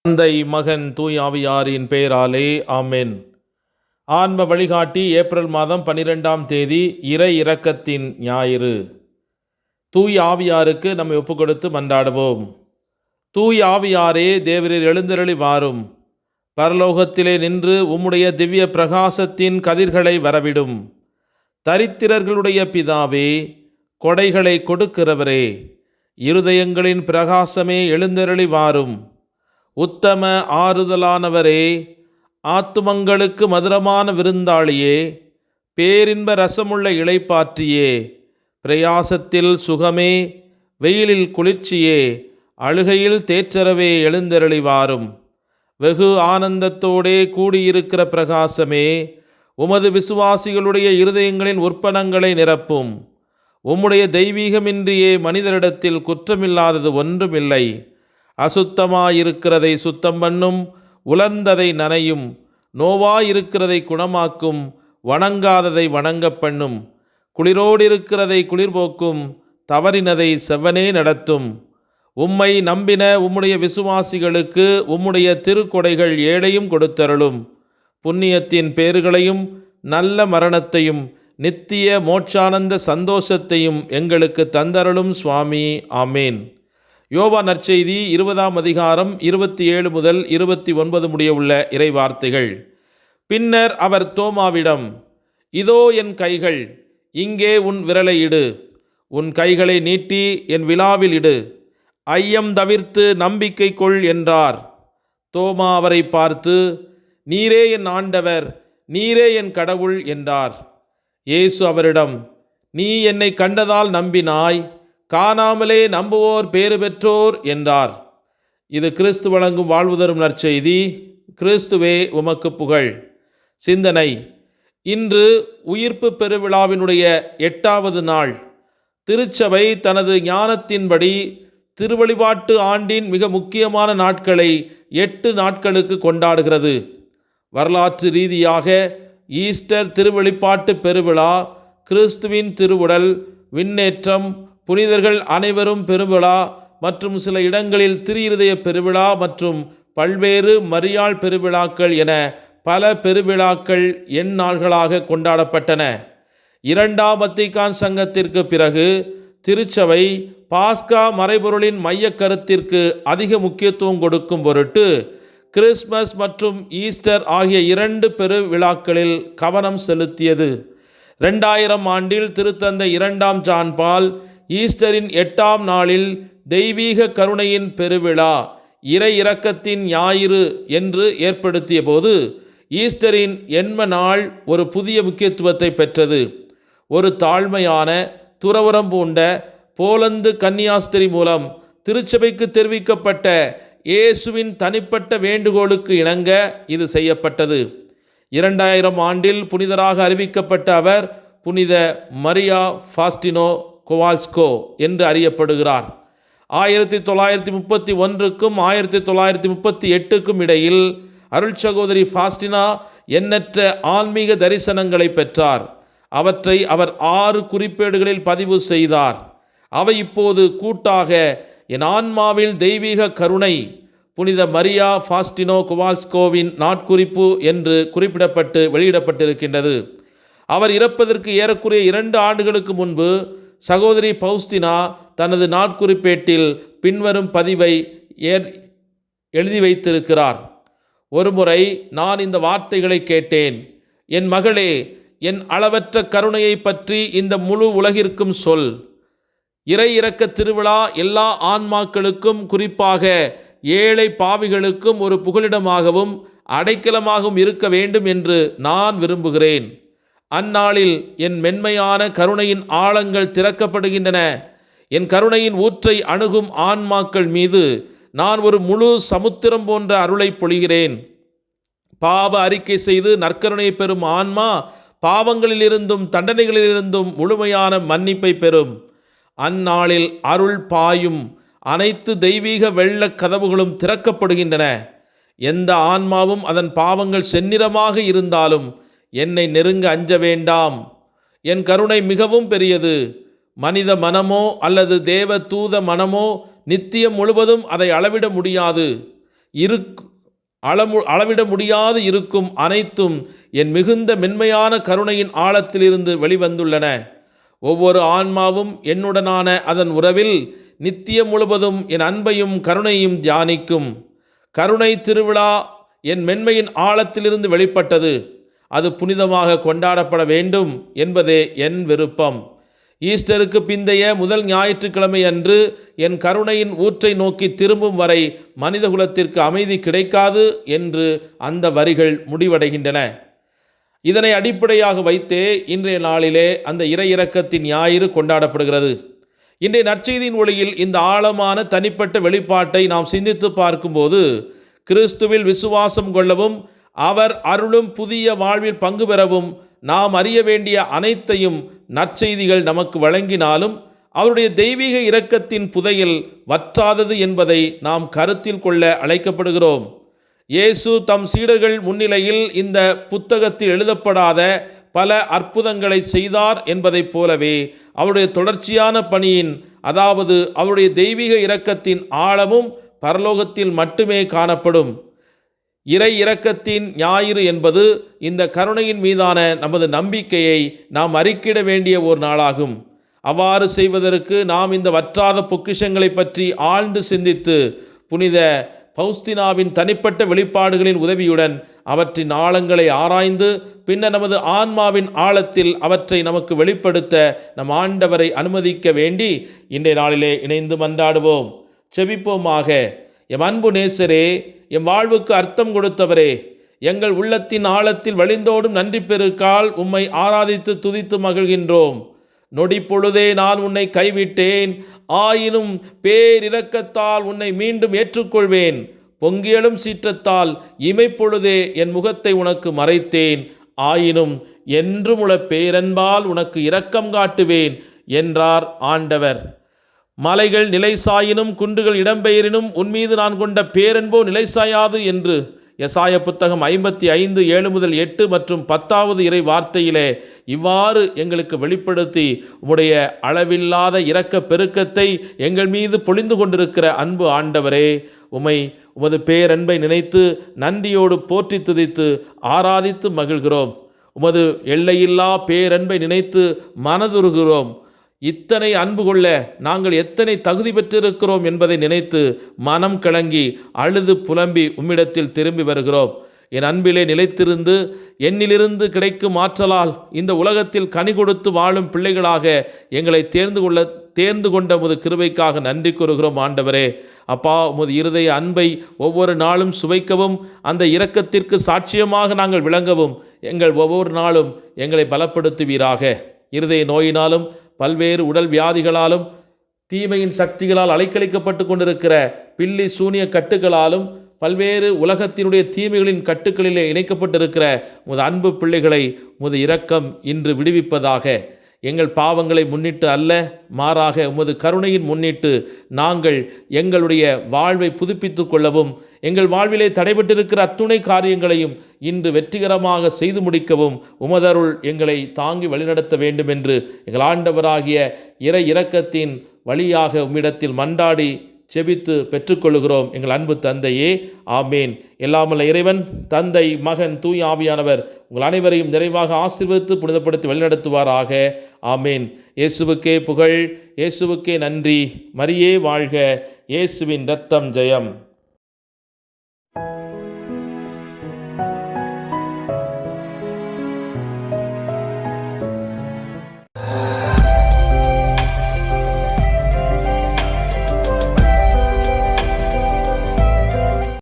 தந்தை, மகன், தூய் ஆவியாரின் பெயராலே ஆமென். ஆன்ம வழிகாட்டி ஏப்ரல் மாதம் 12ஆம் தேதி இறை இரக்கத்தின் ஞாயிறு. தூய் ஆவியாருக்கு நம்மை ஒப்புக்கொடுத்து மன்றாடுவோம். தூய் ஆவியாரே, தேவரீர் எழுந்தருளி வாரும். பரலோகத்திலே நின்று உம்முடைய திவ்ய பிரகாசத்தின் கதிர்களை வரவிடும். தரித்திரர்களுடைய பிதாவே, கொடைகளை கொடுக்கிறவரே, இருதயங்களின் பிரகாசமே, எழுந்தருளி வாரும். உத்தம ஆறுதலானவரே, ஆத்துமங்களுக்கு மதுரமான விருந்தாளியே, பேரின்ப ரசமுள்ள இளைப்பாற்றியே, பிரயாசத்தில் சுகமே, வெயிலில் குளிர்ச்சியே, அழுகையில் தேற்றரவே, எழுந்தருளி வாரும். வெகு ஆனந்தத்தோடே கூடியிருக்கிற பிரகாசமே, உமது விசுவாசிகளுடைய இருதயங்களின் உற்பனங்களை நிரப்பும். உம்முடைய தெய்வீகமின்றியே மனிதரிடத்தில் குற்றமில்லாதது ஒன்றுமில்லை. அசுத்தமாயிருக்கிறதை சுத்தம் பண்ணும், உலர்ந்ததை நனையும், நோவாயிருக்கிறதை குணமாக்கும், வணங்காததை வணங்கப் பண்ணும், குளிரோடிருக்கிறதை குளிர்போக்கும், தவறினதை செவ்வனே நடத்தும். உம்மை நம்பின உம்முடைய விசுவாசிகளுக்கு உம்முடைய திருக்கொடைகள் ஏழையும் கொடுத்தருளும். புண்ணியத்தின் பேறுகளையும் நல்ல மரணத்தையும் நித்திய மோட்சானந்த சந்தோஷத்தையும் எங்களுக்கு தந்தருளும் சுவாமி. ஆமேன். யோவான் நற்செய்தி 20ஆம் அதிகாரம் 27 முதல் 29 முடிய உள்ள இறைவார்த்தைகள். பின்னர் அவர் தோமாவிடம், இதோ என் கைகள், இங்கே உன் விரலை இடு. உன் கைகளை நீட்டி என் விலாவில் இடு. ஐயம் தவிர்த்து நம்பிக்கை கொள் என்றார். தோமா அவரை பார்த்து, நீரே என் ஆண்டவர், நீரே என் கடவுள் என்றார். இயேசு அவரிடம், நீ என்னை கண்டதால் நம்பினாய், காணாமலே நம்புவோர் பேறு பெற்றோர் என்றார். இது கிறிஸ்து வழங்கும் வாழ்வு தரும் நற்செய்தி. கிறிஸ்துவே உமக்கு புகழ். சிந்தனை. இன்று உயிர்ப்பு பெருவிழாவினுடைய 8வது நாள். திருச்சபை தனது ஞானத்தின்படி திருவழிபாட்டு ஆண்டின் மிக முக்கியமான நாட்களை 8 நாட்களுக்கு கொண்டாடுகிறது. வரலாற்று ரீதியாக ஈஸ்டர் திருவழிபாட்டு பெருவிழா, கிறிஸ்துவின் திருவுடல், விண்ணேற்றம், புனிதர்கள் அனைவரும் பெருவிழா மற்றும் சில இடங்களில் திரு பெருவிழா மற்றும் பல்வேறு மரியாள் பெருவிழாக்கள் என பல பெருவிழாக்கள் எந்நாள்களாக கொண்டாடப்பட்டன. 2ஆம் வத்திக்கான் சங்கத்திற்கு பிறகு திருச்சபை பாஸ்கா மறைபொருளின் மையக் கருத்திற்கு அதிக முக்கியத்துவம் கொடுக்கும் பொருட்டு கிறிஸ்மஸ் மற்றும் ஈஸ்டர் ஆகிய 2 பெருவிழாக்களில் கவனம் செலுத்தியது. 2000 ஆண்டில் திருத்தந்தை 2ஆம் ஜான் பால் ஈஸ்டரின் 8ஆம் நாளில் தெய்வீக கருணையின் பெருவிழா, இறை இரக்கத்தின் ஞாயிறு என்று ஏற்படுத்திய போது ஈஸ்டரின் எண்ம நாள் ஒரு புதிய முக்கியத்துவத்தை பெற்றது. ஒரு தாழ்மையான துறவரம் பூண்ட போலந்து கன்னியாஸ்திரி மூலம் திருச்சபைக்கு தெரிவிக்கப்பட்ட இயேசுவின் தனிப்பட்ட வேண்டுகோளுக்கு இணங்க இது செய்யப்பட்டது. 2000 ஆண்டில் புனிதராக அறிவிக்கப்பட்ட அவர் புனித மரியா ஃபாஸ்டினோ கோவால்ஸ்கோ என்று அறியப்படுகிறார். 1931க்கும் 1938க்கும் இடையில் அருள் சகோதரி ஃபாஸ்டினா எண்ணற்ற ஆன்மீக தரிசனங்களை பெற்றார். அவற்றை அவர் 6 குறிப்பேடுகளில் பதிவு செய்தார். அவை இப்போது கூட்டாக என் ஆன்மாவில் தெய்வீக கருணை, புனித மரியா ஃபாஸ்டினோ கோவால்ஸ்கோவின் நாட்குறிப்பு என்று குறிப்பிடப்பட்டு வெளியிடப்பட்டிருக்கின்றது. அவர் இறப்பதற்கு ஏறக்குறைய 2 ஆண்டுகளுக்கு முன்பு சகோதரி பவுஸ்தினா தனது நாட்குறிப்பேட்டில் பின்வரும் பதிவை எழுதி வைத்திருக்கிறார். ஒருமுறை நான் இந்த வார்த்தைகளை கேட்டேன். என் மகளே, என் அளவற்ற கருணையை பற்றி இந்த முழு உலகிற்கும் சொல். இறை இரக்க திருவிழா எல்லா ஆன்மாக்களுக்கும், குறிப்பாக ஏழை பாவிகளுக்கும் ஒரு புகலிடமாகவும் அடைக்கலமாகவும் இருக்க வேண்டும் என்று நான் விரும்புகிறேன். அந்நாளில் என் மென்மையான கருணையின் ஆழங்கள் திறக்கப்படுகின்றன. என் கருணையின் ஊற்றை அணுகும் ஆன்மாக்கள் மீது நான் ஒரு முழு சமுத்திரம் போன்ற அருளை பொழிகிறேன். பாவ அறிக்கை செய்து நற்கருணை பெறும் ஆன்மா பாவங்களிலிருந்தும் தண்டனைகளிலிருந்தும் முழுமையான மன்னிப்பை பெறும். அந்நாளில் அருள் பாயும், அனைத்து தெய்வீக வெள்ள கதவுகளும் திறக்கப்படுகின்றன. எந்த ஆன்மாவும் அதன் பாவங்கள் செந்நிறமாக இருந்தாலும் என்னை நெருங்க அஞ்ச வேண்டாம். என் கருணை மிகவும் பெரியது. மனித மனமோ அல்லது தேவ தூத மனமோ நித்தியம் முழுவதும் அதை அளவிட முடியாது. அளவிட முடியாது இருக்கும் அனைத்தும் என் மிகுந்த மென்மையான கருணையின் ஆழத்திலிருந்து வெளிவந்துள்ளன. ஒவ்வொரு ஆன்மாவும் என்னுடனான அதன் உறவில் நித்தியம் முழுவதும் என் அன்பையும் கருணையும் தியானிக்கும். கருணை திருவிழா என் மென்மையின் ஆழத்திலிருந்து வெளிப்பட்டது. அது புனிதமாக கொண்டாடப்பட வேண்டும் என்பதே என் விருப்பம். ஈஸ்டருக்கு பிந்தைய முதல் ஞாயிற்றுக்கிழமை அன்று என் கருணையின் ஊற்றை நோக்கி திரும்பும் வரை மனிதகுலத்திற்கு அமைதி கிடைக்காது என்று அந்த வரிகள் முடிவடைகின்றன. இதனை அடிப்படையாக வைத்தே இன்றைய நாளிலே அந்த இறை இரக்கத்தின் ஞாயிறு கொண்டாடப்படுகிறது. இன்றைய நற்செய்தியின் ஒளியில் இந்த ஆழமான தனிப்பட்ட வெளிப்பாட்டை நாம் சிந்தித்து பார்க்கும்போது, கிறிஸ்துவில் விசுவாசம் கொள்ளவும் அவர் அருளும் புதிய வாழ்வில் பங்கு பெறவும் நாம் அறிய வேண்டிய அனைத்தையும் நற்செய்திகள் நமக்கு வழங்கினாலும் அவருடைய தெய்வீக இரக்கத்தின் புதையல் வற்றாதது என்பதை நாம் கருத்தில் கொள்ள அழைக்கப்படுகிறோம். இயேசு தம் சீடர்கள் முன்னிலையில் இந்த புத்தகத்தில் எழுதப்படாத பல அற்புதங்களை செய்தார் என்பதைப் போலவே அவருடைய தொடர்ச்சியான பணியின், அதாவது அவருடைய தெய்வீக இரக்கத்தின் ஆழமும் பரலோகத்தில் மட்டுமே காணப்படும். இறை இரக்கத்தின் ஞாயிறு என்பது இந்த கருணையின் மீதான நமது நம்பிக்கையை நாம் அறிக்கிட வேண்டிய ஒரு நாளாகும். அவ்வாறு செய்வதற்கு நாம் இந்த வற்றாத பொக்கிஷங்களை பற்றி ஆழ்ந்து சிந்தித்து புனித பௌஸ்தினாவின் தனிப்பட்ட வெளிப்பாடுகளின் உதவியுடன் அவற்றின் ஆழங்களை ஆராய்ந்து பின்னர் நமது ஆன்மாவின் ஆழத்தில் அவற்றை நமக்கு வெளிப்படுத்த நம் ஆண்டவரை அனுமதிக்க வேண்டி இன்றைய நாளிலே இணைந்து மன்றாடுவோம். செபிப்போமாக. எம் அன்பு நேசரே, எம் வாழ்வுக்கு அர்த்தம் கொடுத்தவரே, எங்கள் உள்ளத்தின் ஆழத்தில் வழிந்தோடும் நன்றி பெருக்கால் உம்மை ஆராதித்து துதித்து மகிழ்கின்றோம். நொடி பொழுதே நான் உன்னை கைவிட்டேன், ஆயினும் பேரிரக்கத்தால் உன்னை மீண்டும் ஏற்றுக்கொள்வேன். பொங்கியலும் சீற்றத்தால் இமைப்பொழுதே என் முகத்தை உனக்கு மறைத்தேன், ஆயினும் என்றும் உள்ள பேரன்பால் உனக்கு இரக்கம் காட்டுவேன் என்றார் ஆண்டவர். மலைகள் நிலைசாயினும் குன்றுகள் இடம்பெயரினும் உன்மீது நான் கொண்ட பேரன்போ நிலைசாயாது என்று எசாயா புத்தகம் 55:7-8 மற்றும் 10வது இறை வார்த்தையிலே இவ்வாறு எங்களுக்கு வெளிப்படுத்தி உம்முடைய அளவில்லாத இரக்க பெருக்கத்தை எங்கள் மீது பொழிந்து கொண்டிருக்கிற அன்பு ஆண்டவரே, உமது பேரன்பை நினைத்து நன்றியோடு போற்றி துதித்து ஆராதித்து மகிழ்கிறோம். உமது எல்லையில்லா பேரன்பை நினைத்து மனதுருகிறோம். இத்தனை அன்பு கொள்ள நாங்கள் எத்தனை தகுதி பெற்றிருக்கிறோம் என்பதை நினைத்து மனம் கலங்கி அழுது புலம்பி உம்மிடத்தில் திரும்பி வருகிறோம். என் அன்பிலே நிலைத்திருந்து என்னிலிருந்து கிடைக்கும் ஆற்றலால் இந்த உலகத்தில் கனி கொடுத்து வாழும் பிள்ளைகளாக எங்களை தேர்ந்து கொண்ட உமது கிருபைக்காக நன்றி கூறுகிறோம் ஆண்டவரே. அப்பா, உமது இருதய அன்பை ஒவ்வொரு நாளும் சுவைக்கவும் அந்த இரக்கத்திற்கு சாட்சியமாக நாங்கள் விளங்கவும் எங்கள் ஒவ்வொரு நாளும் எங்களை பலப்படுத்துவீராக. இருதய நோயினாலும் பல்வேறு உடல் வியாதிகளாலும் தீமையின் சக்திகளால் அலைக்கழிக்கப்பட்டு கொண்டிருக்கிற பில்லி சூனிய கட்டுகளாலும் பல்வேறு உலகத்தினுடைய தீமைகளின் கட்டுக்களிலே இணைக்கப்பட்டிருக்கிற உமது அன்பு பிள்ளைகளை உமது இரக்கம் இன்று விடுவிப்பதாக. எங்கள் பாவங்களை முன்னிட்டு அல்ல, மாறாக உமது கருணையின் முன்னிட்டு நாங்கள் எங்களுடைய வாழ்வை புதுப்பித்து கொள்ளவும் எங்கள் வாழ்விலே தடைபட்டிருக்கிற அத்துணை காரியங்களையும் இன்று வெற்றிகரமாக செய்து முடிக்கவும் உமதருள் எங்களை தாங்கி வழிநடத்த வேண்டும் என்று எங்கள் ஆண்டவராகிய இறை இரக்கத்தின் வழியாக உம்மிடத்தில் மன்றாடி செபித்து பெற்றுக்கொள்கிறோம் எங்கள் அன்பு தந்தையே. ஆமேன். எல்லாமல்ல இறைவன் தந்தை, மகன், தூய் ஆவியானவர் உங்கள் அனைவரையும் நிறைவாக ஆசீர்வதித்து புனிதப்படுத்தி வழிநடத்துவாராக. ஆமேன். இயேசுவுக்கே புகழ், இயேசுவுக்கே நன்றி. மரியே வாழ்க. இயேசுவின் இரத்தம் ஜெயம்.